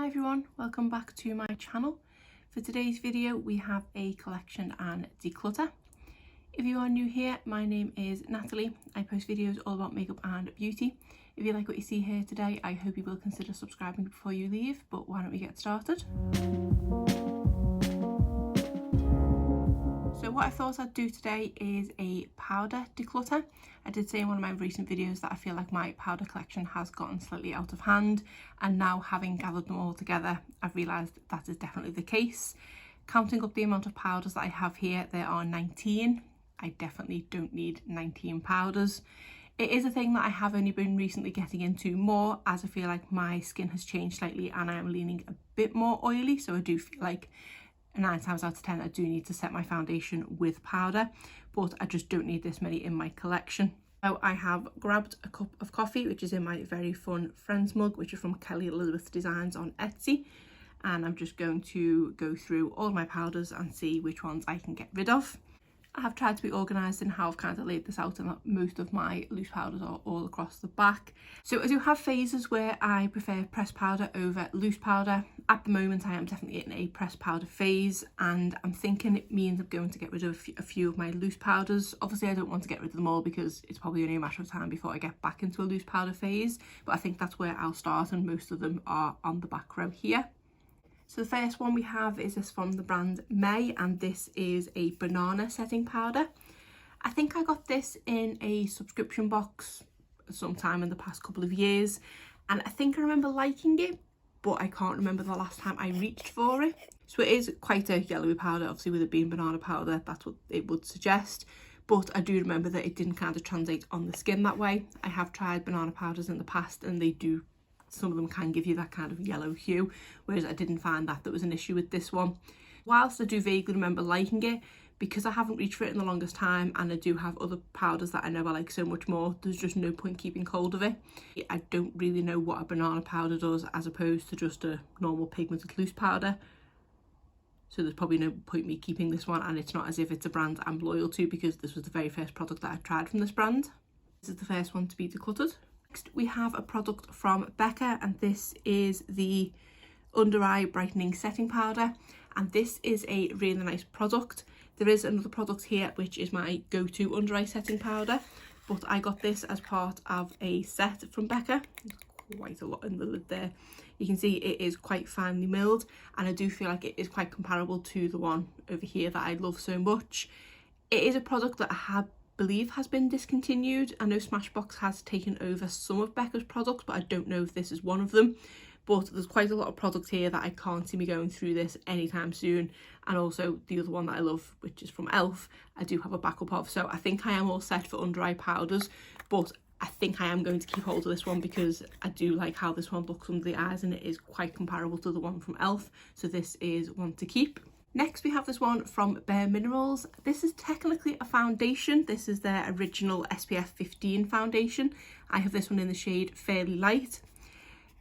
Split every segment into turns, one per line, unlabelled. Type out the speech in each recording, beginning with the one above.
Hi everyone, welcome back to my channel. For today's video we have a collection and declutter. If you are new here, my name is Natalie. I post videos all about makeup and beauty. If you like what you see here today, I hope you will consider subscribing before you leave, but why don't we get started? So what I thought I'd do today is a powder declutter. I did say in one of my recent videos that I feel like my powder collection has gotten slightly out of hand, and now having gathered them all together, I've realised that is definitely the case. Counting up the amount of powders that I have here, there are 19. I definitely don't need 19 powders. It is a thing that I have only been recently getting into more, as I feel like my skin has changed slightly and I am leaning a bit more oily, so I do feel like 9 times out of 10 I do need to set my foundation with powder, but I just don't need this many in my collection. So I have grabbed a cup of coffee, which is in my very fun Friends mug, which is from Kelly Elizabeth Designs on Etsy, and I'm just going to go through all my powders and see which ones I can get rid of. I have tried to be organised in how I've kind of laid this out, and that most of my loose powders are all across the back. So I do have phases where I prefer pressed powder over loose powder. At the moment I am definitely in a pressed powder phase, and I'm thinking it means I'm going to get rid of a few of my loose powders. Obviously I don't want to get rid of them all because it's probably only a matter of time before I get back into a loose powder phase, but I think that's where I'll start, and most of them are on the back row here. So the first one we have is this from the brand May, and this is a banana setting powder. I think I got this in a subscription box sometime in the past couple of years, and I think I remember liking it, but I can't remember the last time I reached for it. So it is quite a yellowy powder, obviously with it being banana powder, that's what it would suggest. But I do remember that it didn't kind of translate on the skin that way. I have tried banana powders in the past and they do, some of them can give you that kind of yellow hue, whereas I didn't find that there was an issue with this one. Whilst I do vaguely remember liking it, because I haven't reached for it in the longest time and I do have other powders that I know I like so much more, there's just no point keeping hold of it. I don't really know what a banana powder does as opposed to just a normal pigmented loose powder, so there's probably no point me keeping this one, and it's not as if it's a brand I'm loyal to because this was the very first product that I tried from this brand. This is the first one to be decluttered. Next we have a product from Becca, and this is the under eye brightening setting powder, and this is a really nice product. There is another product here which is my go-to under eye setting powder, but I got this as part of a set from Becca. Quite a lot in the lid there. You can see it is quite finely milled, and I do feel like it is quite comparable to the one over here that I love so much. It is a product that I believe has been discontinued. I know Smashbox has taken over some of Becca's products, but I don't know if this is one of them. But there's quite a lot of products here that I can't see me going through this anytime soon, and also the other one that I love, which is from Elf, I do have a backup of. So I think I am all set for under eye powders, but I think I am going to keep hold of this one because I do like how this one looks under the eyes, and it is quite comparable to the one from Elf, so this is one to keep. Next we have this one from Bare Minerals. This is technically a foundation. This is their original SPF 15 foundation. I have this one in the shade Fairly Light.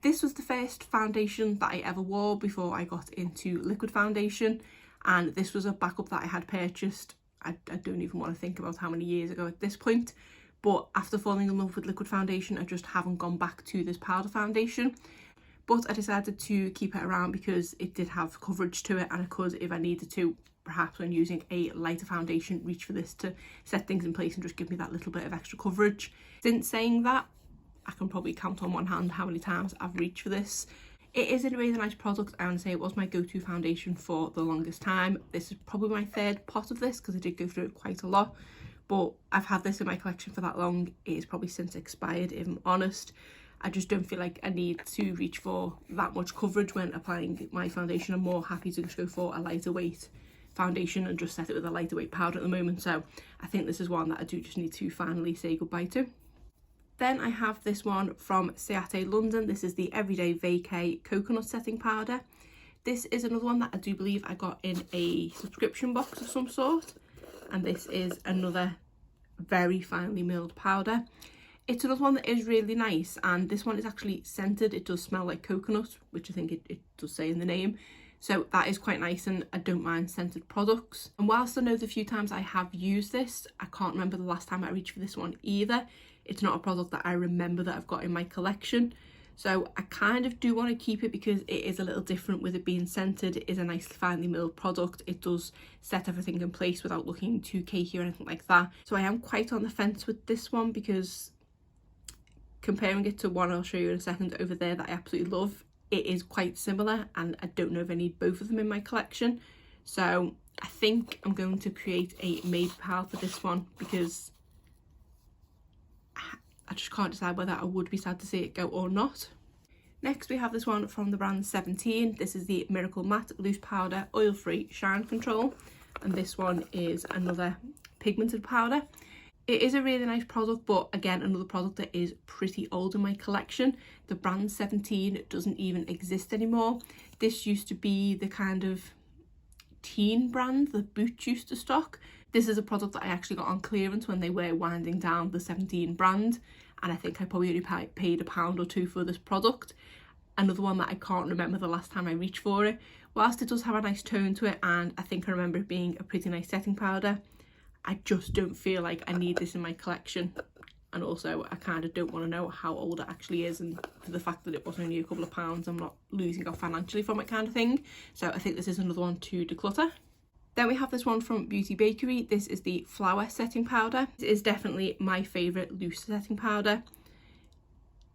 This was the first foundation that I ever wore before I got into liquid foundation, and this was a backup that I had purchased, I don't even want to think about how many years ago at this point, but after falling in love with liquid foundation I just haven't gone back to this powder foundation. But I decided to keep it around because it did have coverage to it, and I could, if I needed to, perhaps when using a lighter foundation, reach for this to set things in place and just give me that little bit of extra coverage. Since saying that, I can probably count on one hand how many times I've reached for this. It is a really nice product. I want to say it was my go-to foundation for the longest time. This is probably my third pot of this because I did go through it quite a lot, but I've had this in my collection for that long. It is probably since expired, if I'm honest. I just don't feel like I need to reach for that much coverage when applying my foundation. I'm more happy to just go for a lighter weight foundation and just set it with a lighter weight powder at the moment, so I think this is one that I do just need to finally say goodbye to. Then I have this one from Ciate London. This is the Everyday Vacay Coconut Setting Powder. This is another one that I do believe I got in a subscription box of some sort, and this is another very finely milled powder. It's another one that is really nice, and this one is actually scented. It does smell like coconut, which I think it does say in the name. So that is quite nice, and I don't mind scented products. And whilst I know the few times I have used this, I can't remember the last time I reached for this one either. It's not a product that I remember that I've got in my collection. So I kind of do want to keep it because it is a little different with it being scented. It is a nice finely milled product. It does set everything in place without looking too cakey or anything like that. So I am quite on the fence with this one because comparing it to one I'll show you in a second over there that I absolutely love, it is quite similar and I don't know if I need both of them in my collection. So I think I'm going to create a Maybelline palette for this one because I just can't decide whether I would be sad to see it go or not. Next we have this one from the brand 17. This is the Miracle Matte Loose Powder Oil Free Shine Control, and this one is another pigmented powder. It is a really nice product, but again another product that is pretty old in my collection. The brand 17 doesn't even exist anymore. This used to be the kind of teen brand that Boots used to stock. This is a product that I actually got on clearance when they were winding down the 17 brand, and I think I probably only paid £1 or £2 for this product. Another one that I can't remember the last time I reached for it. Whilst it does have a nice tone to it, and I think I remember it being a pretty nice setting powder, I just don't feel like I need this in my collection. And also I kind of don't want to know how old it actually is, and for the fact that it was only a couple of pounds, I'm not losing out financially from it kind of thing. So I think this is another one to declutter. Then we have this one from Beauty Bakery. This is the Flower Setting Powder. This is definitely my favourite loose setting powder.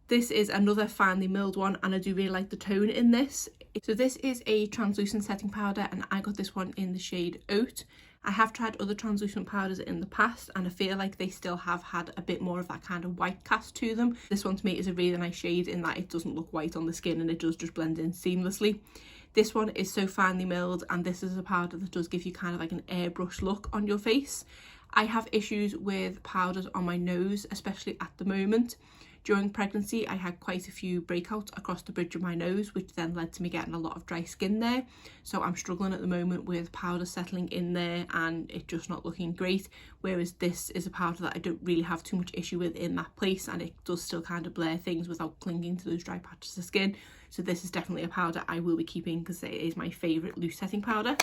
This is another finely milled one and I do really like the tone in this. So this is a translucent setting powder and I got this one in the shade Oat. I have tried other translucent powders in the past and I feel like they still have had a bit more of that kind of white cast to them. This one to me is a really nice shade in that it doesn't look white on the skin and it does just blend in seamlessly. This one is so finely milled and this is a powder that does give you kind of like an airbrush look on your face. I have issues with powders on my nose, especially at the moment. During pregnancy, I had quite a few breakouts across the bridge of my nose, which then led to me getting a lot of dry skin there. So I'm struggling at the moment with powder settling in there and it just not looking great. Whereas this is a powder that I don't really have too much issue with in that place, and it does still kind of blur things without clinging to those dry patches of skin. So this is definitely a powder I will be keeping because it is my favourite loose setting powder.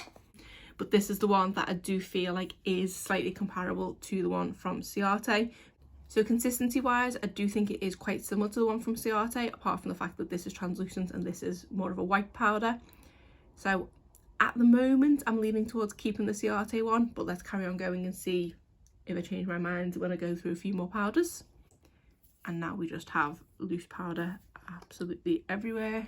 But this is the one that I do feel like is slightly comparable to the one from Ciate. So consistency wise, I do think it is quite similar to the one from Ciate, apart from the fact that this is translucent and this is more of a white powder. So at the moment, I'm leaning towards keeping the Ciate one, but let's carry on going and see if I change my mind when I go through a few more powders. And now we just have loose powder absolutely everywhere.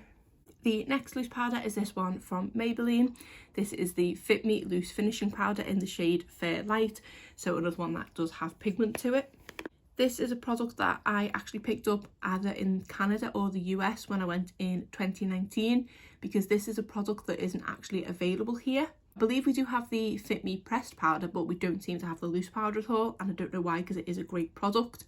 The next loose powder is this one from Maybelline. This is the Fit Me Loose Finishing Powder in the shade Fair Light. So another one that does have pigment to it. This is a product that I actually picked up either in Canada or the US when I went in 2019, because this is a product that isn't actually available here. I believe we do have the Fit Me pressed powder, but we don't seem to have the loose powder at all, and I don't know why, because it is a great product.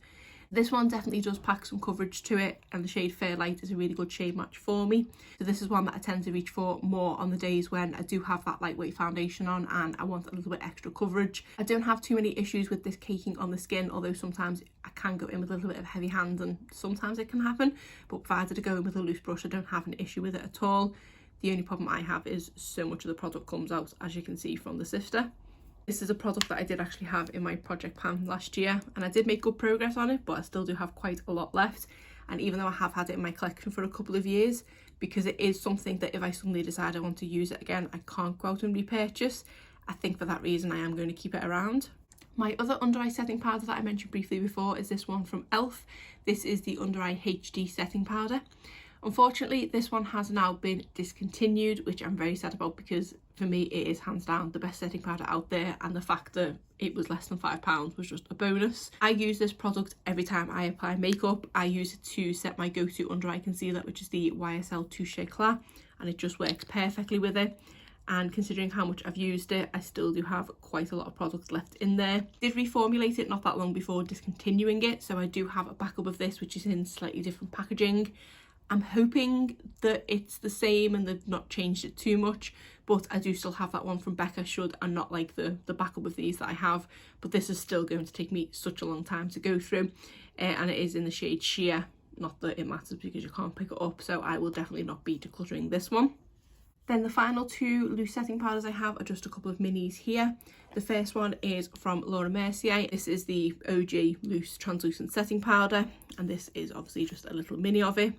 This one definitely does pack some coverage to it, and the shade Fair Light is a really good shade match for me. So this is one that I tend to reach for more on the days when I do have that lightweight foundation on and I want a little bit extra coverage. I don't have too many issues with this caking on the skin, although sometimes I can go in with a little bit of heavy hands and sometimes it can happen. But provided I go in with a loose brush, I don't have an issue with it at all. The only problem I have is so much of the product comes out, as you can see from the sifter. This is a product that I did actually have in my project pan last year and I did make good progress on it, but I still do have quite a lot left. And even though I have had it in my collection for a couple of years, because it is something that if I suddenly decide I want to use it again, I can't go out and repurchase, I think for that reason I am going to keep it around. My other under eye setting powder that I mentioned briefly before is this one from e.l.f. This is the Under Eye HD setting powder. Unfortunately, this one has now been discontinued, which I'm very sad about because for me it is hands down the best setting powder out there, and the fact that it was less than £5 was just a bonus. I use this product every time I apply makeup. I use it to set my go-to under eye concealer, which is the YSL Touche Eclat, and it just works perfectly with it. And considering how much I've used it, I still do have quite a lot of products left in there. I did reformulate it not that long before discontinuing it, so I do have a backup of this which is in slightly different packaging. I'm hoping that it's the same and they've not changed it too much, but I do still have that one from Becca should I not like the backup of these that I have. But this is still going to take me such a long time to go through, and it is in the shade Sheer. Not that it matters because you can't pick it up, so I will definitely not be decluttering this one. Then the final two loose setting powders I have are just a couple of minis here. The first one is from Laura Mercier. This is the OG loose translucent setting powder, and this is obviously just a little mini of it.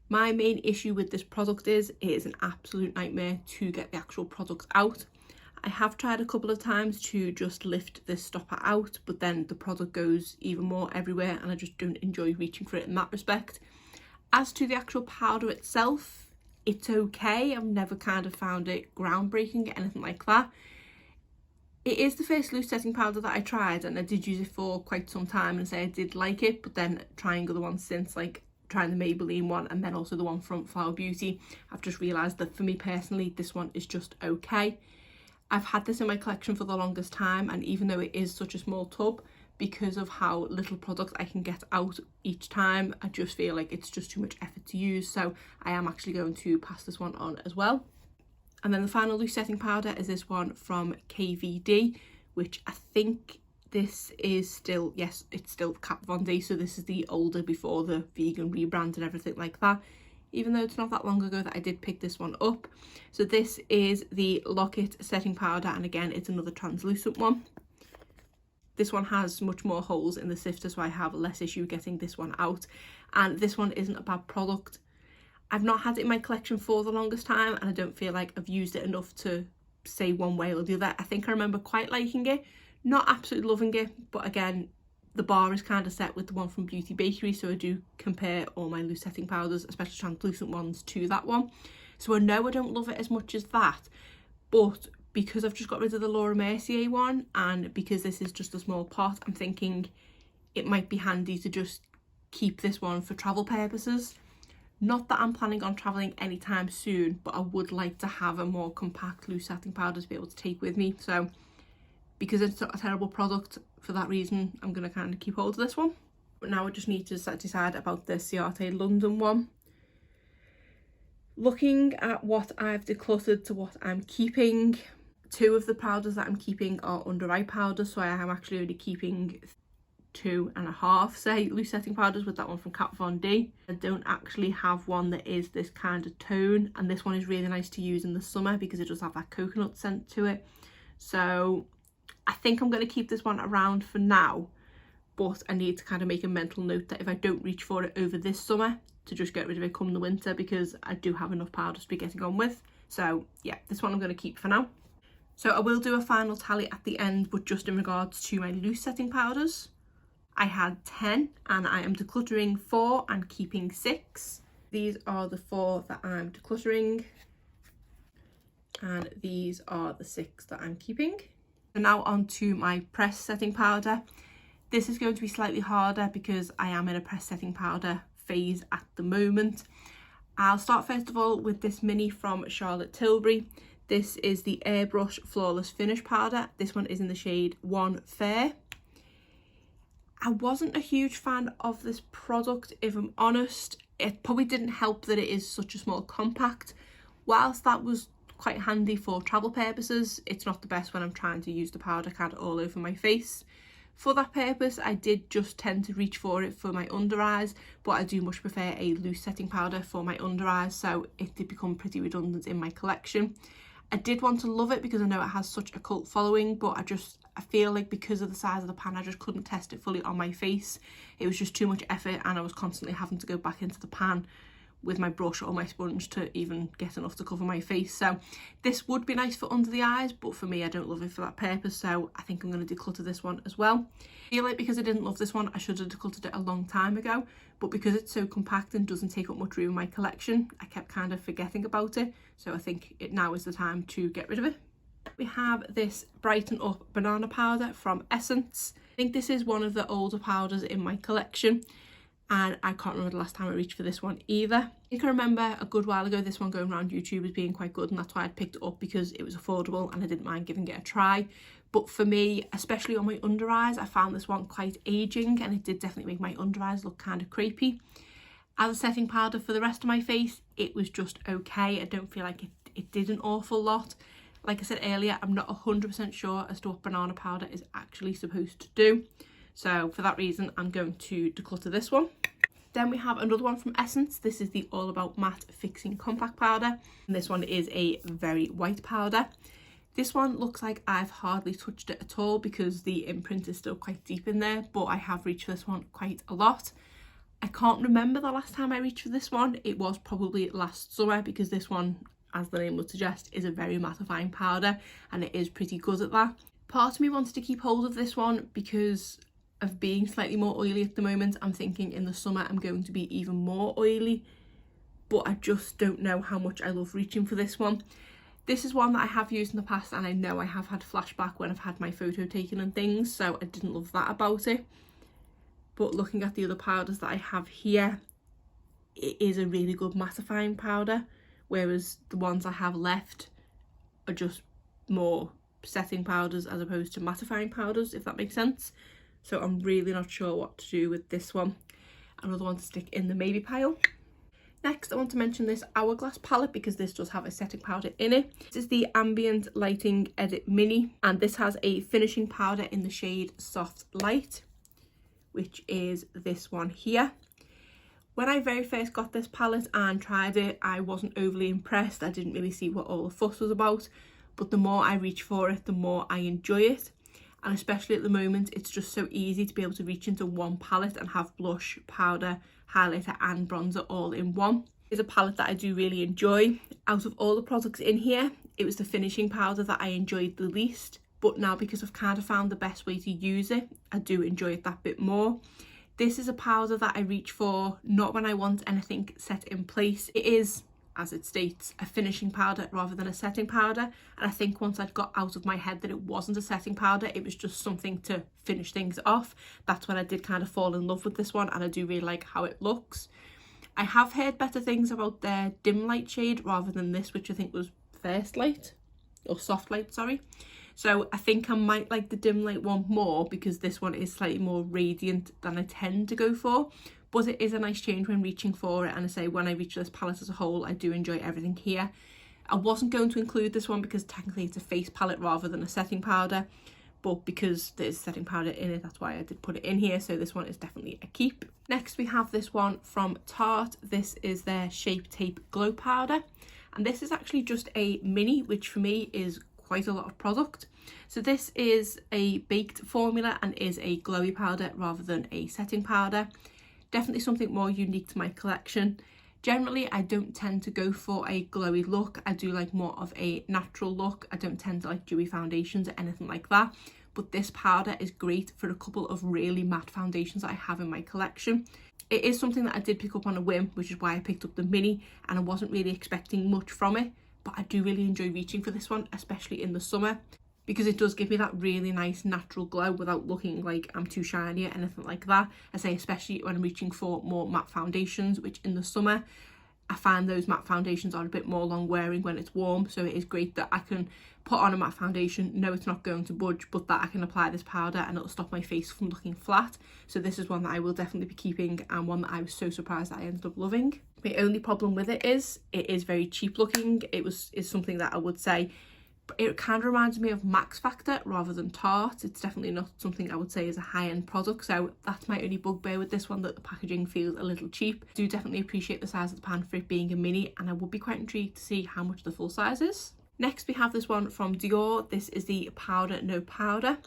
My main issue with this product is it is an absolute nightmare to get the actual product out. I have tried a couple of times to just lift this stopper out, but then the product goes even more everywhere and I just don't enjoy reaching for it in that respect. As to the actual powder itself, it's okay. I've never kind of found it groundbreaking, anything like that. It is the first loose setting powder that I tried, and I did use it for quite some time and say I did like it, but then trying other ones since, like trying the Maybelline one and then also the one from Flower Beauty, I've just realised that for me personally this one is just okay. I've had this in my collection for the longest time, and even though it is such a small tub, because of how little product I can get out each time, I just feel like it's just too much effort to use, so I am actually going to pass this one on as well. And then the final loose setting powder is this one from KVD, which I think this is still, yes, it's still Kat Von D, so this is the older before the vegan rebrand and everything like that, even though it's not that long ago that I did pick this one up. So this is the Lock-It setting powder, and again it's another translucent one. This one has much more holes in the sifter, so I have less issue getting this one out, and this one isn't a bad product. I've not had it in my collection for the longest time, and I don't feel like I've used it enough to say one way or the other. I think I remember quite liking it, not absolutely loving it, but again, the bar is kind of set with the one from Beauty Bakery, so I do compare all my loose setting powders, especially translucent ones, to that one. So I know I don't love it as much as that, but because I've just got rid of the Laura Mercier one, and because this is just a small pot, I'm thinking it might be handy to just keep this one for travel purposes. Not that I'm planning on travelling anytime soon, but I would like to have a more compact loose setting powder to be able to take with me. So because it's not a terrible product, for that reason, I'm going to kind of keep hold of this one. But now I just need to decide about the Ciate London one. Looking at what I've decluttered to what I'm keeping, 2 of the powders that I'm keeping are under eye powder, so I am actually only keeping 2.5, say, loose setting powders, with that one from Kat Von D. I don't actually have one that is this kind of tone, and this one is really nice to use in the summer because it does have that coconut scent to it. So I think I'm going to keep this one around for now, but I need to kind of make a mental note that if I don't reach for it over this summer, to just get rid of it come the winter, because I do have enough powders to be getting on with. So yeah, this one I'm going to keep for now. So I will do a final tally at the end, but just in regards to my loose setting powders, I had 10 and I am decluttering 4 and keeping 6. These are the 4 that I'm decluttering, and these are the 6 that I'm keeping. So now on to my press setting powder. This is going to be slightly harder because I am in a press setting powder phase at the moment. I'll start first of all with this mini from Charlotte Tilbury. This is the Airbrush Flawless Finish Powder. This one is in the shade 1 Fair. I wasn't a huge fan of this product, if I'm honest. It probably didn't help that it is such a small compact. Whilst that was quite handy for travel purposes, it's not the best when I'm trying to use the powder kind of all over my face. For that purpose, I did just tend to reach for it for my under eyes, but I do much prefer a loose setting powder for my under eyes, so it did become pretty redundant in my collection. I did want to love it because I know it has such a cult following, but I feel like because of the size of the pan, I just couldn't test it fully on my face. It was just too much effort, and I was constantly having to go back into the pan with my brush or my sponge to even get enough to cover my face. So this would be nice for under the eyes, but for me, I don't love it for that purpose, so I think I'm going to declutter this one as well. I feel like because I didn't love this one, I should have decluttered it a long time ago, but because it's so compact and doesn't take up much room in my collection, I kept kind of forgetting about it, so I think now is the time to get rid of it. We have this Brighten Up Banana Powder from Essence. I think this is one of the older powders in my collection, and I can't remember the last time I reached for this one either. I think I remember a good while ago this one going around YouTube as being quite good, and that's why I picked it up, because it was affordable and I didn't mind giving it a try. But for me, especially on my under eyes, I found this one quite aging, and it did definitely make my under eyes look kind of crepey. As a setting powder for the rest of my face, it was just okay. I don't feel like it did an awful lot. Like I said earlier, I'm not 100% sure as to what banana powder is actually supposed to do. So for that reason, I'm going to declutter this one. Then we have another one from Essence. This is the All About Matte Fixing Compact Powder. And this one is a very white powder. This one looks like I've hardly touched it at all because the imprint is still quite deep in there, but I have reached for this one quite a lot. I can't remember the last time I reached for this one. It was probably last summer, because this one, as the name would suggest, is a very mattifying powder and it is pretty good at that. Part of me wanted to keep hold of this one because of being slightly more oily at the moment. I'm thinking in the summer I'm going to be even more oily, but I just don't know how much I love reaching for this one. This is one that I have used in the past, and I know I have had flashback when I've had my photo taken and things, so I didn't love that about it. But looking at the other powders that I have here, it is a really good mattifying powder, whereas the ones I have left are just more setting powders as opposed to mattifying powders, if that makes sense. So I'm really not sure what to do with this one. Another one to stick in the maybe pile. Next, I want to mention this Hourglass palette, because this does have a setting powder in it. This is the Ambient Lighting Edit Mini, and this has a finishing powder in the shade Soft Light, which is this one here. When I very first got this palette and tried it, I wasn't overly impressed. I didn't really see what all the fuss was about, but the more I reach for it, the more I enjoy it. And especially at the moment, it's just so easy to be able to reach into one palette and have blush, powder, highlighter and bronzer all in one. It's a palette that I do really enjoy. Out of all the products in here, it was the finishing powder that I enjoyed the least, but now because I've kind of found the best way to use it, I do enjoy it that bit more. This is a powder that I reach for not when I want anything set in place. It is, as it states, a finishing powder rather than a setting powder, and I think once I'd got out of my head that it wasn't a setting powder, it was just something to finish things off, that's when I did kind of fall in love with this one, and I do really like how it looks. I have heard better things about their dim light shade rather than this, which I think was First Light, or Soft Light, sorry. So I think I might like the dim light one more, because this one is slightly more radiant than I tend to go for. But it is a nice change when reaching for it, and I say when I reach this palette as a whole, I do enjoy everything here. I wasn't going to include this one because technically it's a face palette rather than a setting powder, but because there's setting powder in it, that's why I did put it in here, so this one is definitely a keep. Next we have this one from Tarte. This is their Shape Tape Glow Powder, and this is actually just a mini, which for me is quite a lot of product. So this is a baked formula and is a glowy powder rather than a setting powder. Definitely something more unique to my collection. Generally, I don't tend to go for a glowy look. I do like more of a natural look. I don't tend to like dewy foundations or anything like that. But this powder is great for a couple of really matte foundations that I have in my collection. It is something that I did pick up on a whim, which is why I picked up the mini, and I wasn't really expecting much from it. But I do really enjoy reaching for this one, especially in the summer, because it does give me that really nice natural glow without looking like I'm too shiny or anything like that. I say especially when I'm reaching for more matte foundations, which in the summer I find those matte foundations are a bit more long wearing when it's warm, so it is great that I can put on a matte foundation, know it's not going to budge, but that I can apply this powder and it'll stop my face from looking flat. So this is one that I will definitely be keeping, and one that I was so surprised that I ended up loving. My only problem with it is very cheap looking. Is something that I would say, it kind of reminds me of Max Factor rather than Tarte. It's definitely not something I would say is a high-end product, so that's my only bugbear with this one, that the packaging feels a little cheap. I do definitely appreciate the size of the pan for it being a mini, and I would be quite intrigued to see how much the full size is. Next we have this one from Dior. This is the Powder No Powder.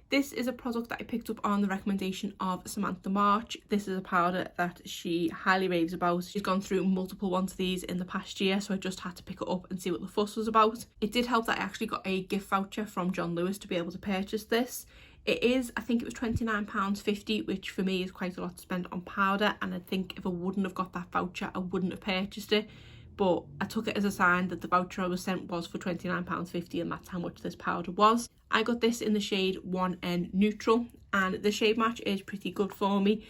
This is a product that I picked up on the recommendation of Samantha March. This is a powder that she highly raves about. She's gone through multiple ones of these in the past year, so I just had to pick it up and see what the fuss was about. It did help that I actually got a gift voucher from John Lewis to be able to purchase this. It is, I think it was £29.50, which for me is quite a lot to spend on powder, and I think if I wouldn't have got that voucher, I wouldn't have purchased it. But I took it as a sign that the voucher I was sent was for £29.50, and that's how much this powder was. I got this in the shade 1N Neutral, and the shade match is pretty good for me,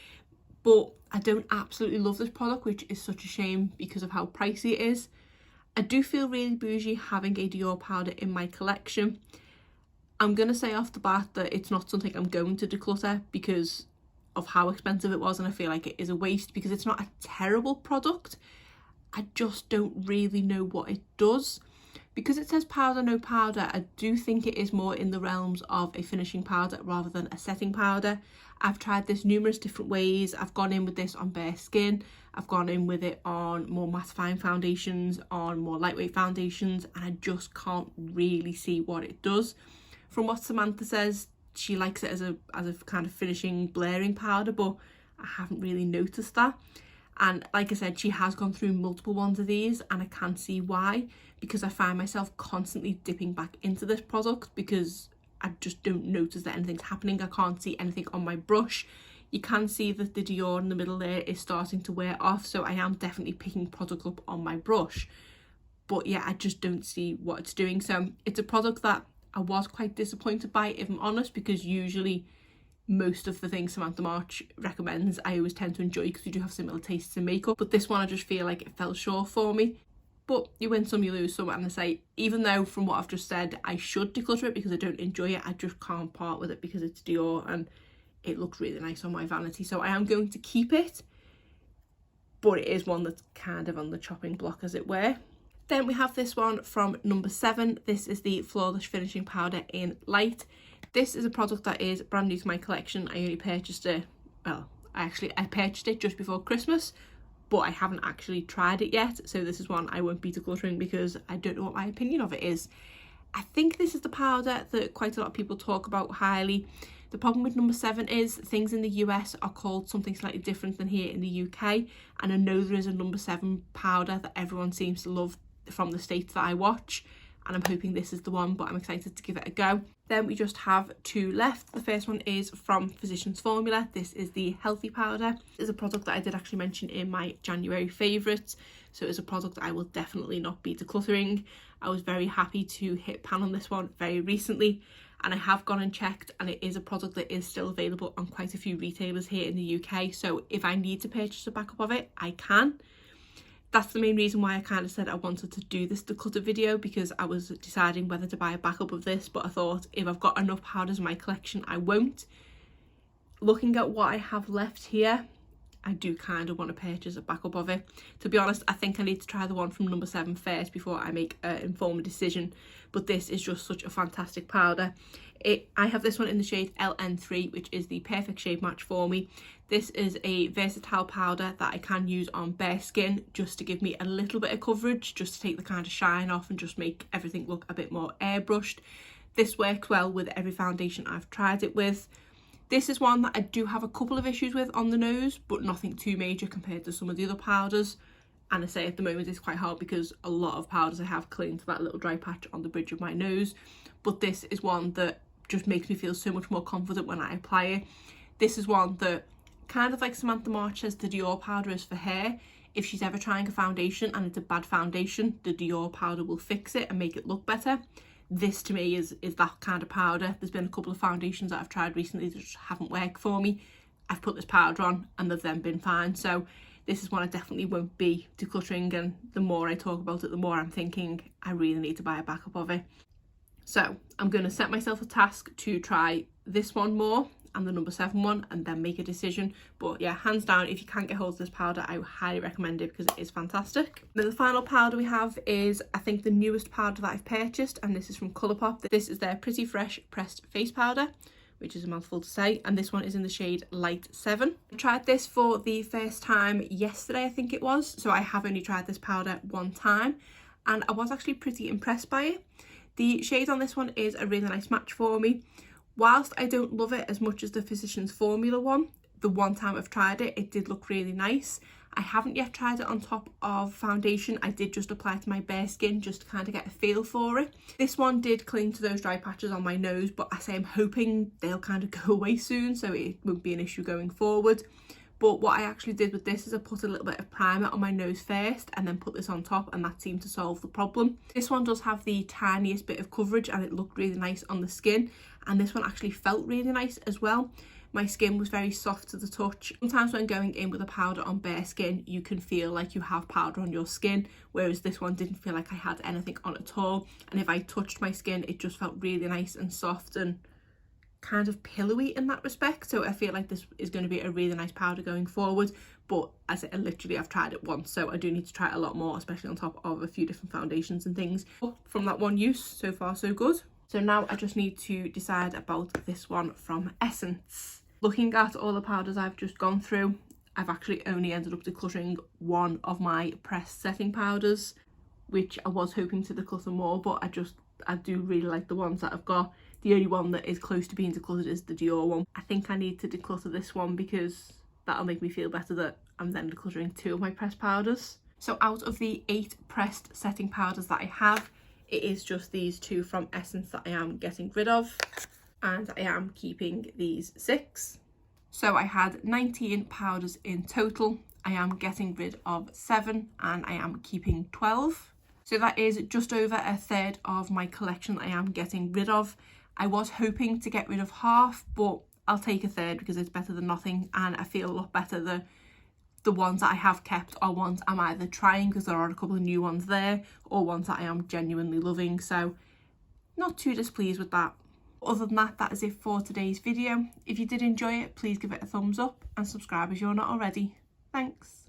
but I don't absolutely love this product, which is such a shame because of how pricey it is. I do feel really bougie having a Dior powder in my collection. I'm going to say off the bat that it's not something I'm going to declutter because of how expensive it was, and I feel like it is a waste because it's not a terrible product. I just don't really know what it does. Because it says powder no powder, I do think it is more in the realms of a finishing powder rather than a setting powder. I've tried this numerous different ways. I've gone in with this on bare skin. I've gone in with it on more mattifying foundations, on more lightweight foundations, and I just can't really see what it does. From what Samantha says, she likes it as a kind of finishing blurring powder, but I haven't really noticed that. And like I said, she has gone through multiple ones of these, and I can't see why, because I find myself constantly dipping back into this product because I just don't notice that anything's happening. I can't see anything on my brush. You can see that the Dior in the middle there is starting to wear off, so I am definitely picking product up on my brush. But yeah, I just don't see what it's doing. So it's a product that I was quite disappointed by, if I'm honest, because usually most of the things Samantha March recommends I always tend to enjoy because we do have similar tastes in makeup, but this one I just feel like it fell short for me. But you win some, you lose some, and I say, even though from what I've just said I should declutter it because I don't enjoy it, I just can't part with it because it's Dior and it looks really nice on my vanity, so I am going to keep it, but it is one that's kind of on the chopping block, as it were. Then we have this one from number 7. This is the Flawless Finishing Powder in Light. This is a product that is brand new to my collection. I only purchased it, well, I purchased it just before Christmas, but I haven't actually tried it yet. So this is one I won't be decluttering because I don't know what my opinion of it is. I think this is the powder that quite a lot of people talk about highly. The problem with number 7 is things in the US are called something slightly different than here in the UK. And I know there is a number 7 powder that everyone seems to love from the states that I watch, and I'm hoping this is the one, but I'm excited to give it a go. Then we just have 2 left. The first one is from Physicians Formula. This is the Healthy Powder. This is a product that I did actually mention in my January favourites, so it's a product I will definitely not be decluttering. I was very happy to hit pan on this one very recently, and I have gone and checked, and it is a product that is still available on quite a few retailers here in the UK, so if I need to purchase a backup of it, I can. That's the main reason why I kind of said I wanted to do this declutter video, because I was deciding whether to buy a backup of this, but I thought if I've got enough powders in my collection, I won't. Looking at what I have left here, I do kind of want to purchase a backup of it. To be honest, I think I need to try the one from number 7 first before I make an informed decision, but this is just such a fantastic powder. I have this one in the shade LN3, which is the perfect shade match for me. This is a versatile powder that I can use on bare skin just to give me a little bit of coverage, just to take the kind of shine off and just make everything look a bit more airbrushed. This works well with every foundation I've tried it with. This is one that I do have a couple of issues with on the nose, but nothing too major compared to some of the other powders. And I say at the moment it's quite hard because a lot of powders I have cling to that little dry patch on the bridge of my nose. But this is one that just makes me feel so much more confident when I apply it. This is one that, kind of like Samantha March says the Dior powder is for hair. If she's ever trying a foundation and it's a bad foundation, the Dior powder will fix it and make it look better. This to me is that kind of powder. There's been a couple of foundations that I've tried recently that just haven't worked for me. I've put this powder on and they've then been fine. So this is one I definitely won't be decluttering, and the more I talk about it, the more I'm thinking I really need to buy a backup of it. So I'm going to set myself a task to try this one more and the number 7 one and then make a decision. But yeah, hands down, if you can't get hold of this powder, I highly recommend it because it is fantastic. Then the final powder we have is, I think, the newest powder that I've purchased, and this is from Colourpop. This is their Pretty Fresh Pressed Face Powder, which is a mouthful to say, and this one is in the shade Light 7. I tried this for the first time yesterday, I think it was, so I have only tried this powder one time and I was actually pretty impressed by it. The shade on this one is a really nice match for me. Whilst I don't love it as much as the Physicians Formula one, the one time I've tried it, it did look really nice. I haven't yet tried it on top of foundation. I did just apply it to my bare skin just to kind of get a feel for it. This one did cling to those dry patches on my nose, but I say I'm hoping they'll kind of go away soon, so it won't be an issue going forward. But what I actually did with this is I put a little bit of primer on my nose first and then put this on top, and that seemed to solve the problem. This one does have the tiniest bit of coverage and it looked really nice on the skin, and this one actually felt really nice as well. My skin was very soft to the touch. Sometimes when going in with a powder on bare skin, you can feel like you have powder on your skin, whereas this one didn't feel like I had anything on at all. And if I touched my skin, it just felt really nice and soft and kind of pillowy in that respect. So I feel like this is going to be a really nice powder going forward. But as I literally, I've tried it once, so I do need to try it a lot more, especially on top of a few different foundations and things. But from that one use, so far so good. So now I just need to decide about this one from Essence. Looking at all the powders I've just gone through, I've actually only ended up decluttering one of my pressed setting powders, which I was hoping to declutter more, but I do really like the ones that I've got. The only one that is close to being decluttered is the Dior one. I think I need to declutter this one because that'll make me feel better that I'm then decluttering 2 of my pressed powders. So out of the 8 pressed setting powders that I have, it is just these 2 from Essence that I am getting rid of, and I am keeping these 6. So I had 19 powders in total. I am getting rid of 7 and I am keeping 12. So that is just over a third of my collection that I am getting rid of. I was hoping to get rid of half, but I'll take a third because it's better than nothing, and I feel a lot better. The ones that I have kept are ones I'm either trying because there are a couple of new ones there, or ones that I am genuinely loving, so not too displeased with that. Other than that, that is it for today's video. If you did enjoy it, please give it a thumbs up and subscribe if you're not already. Thanks.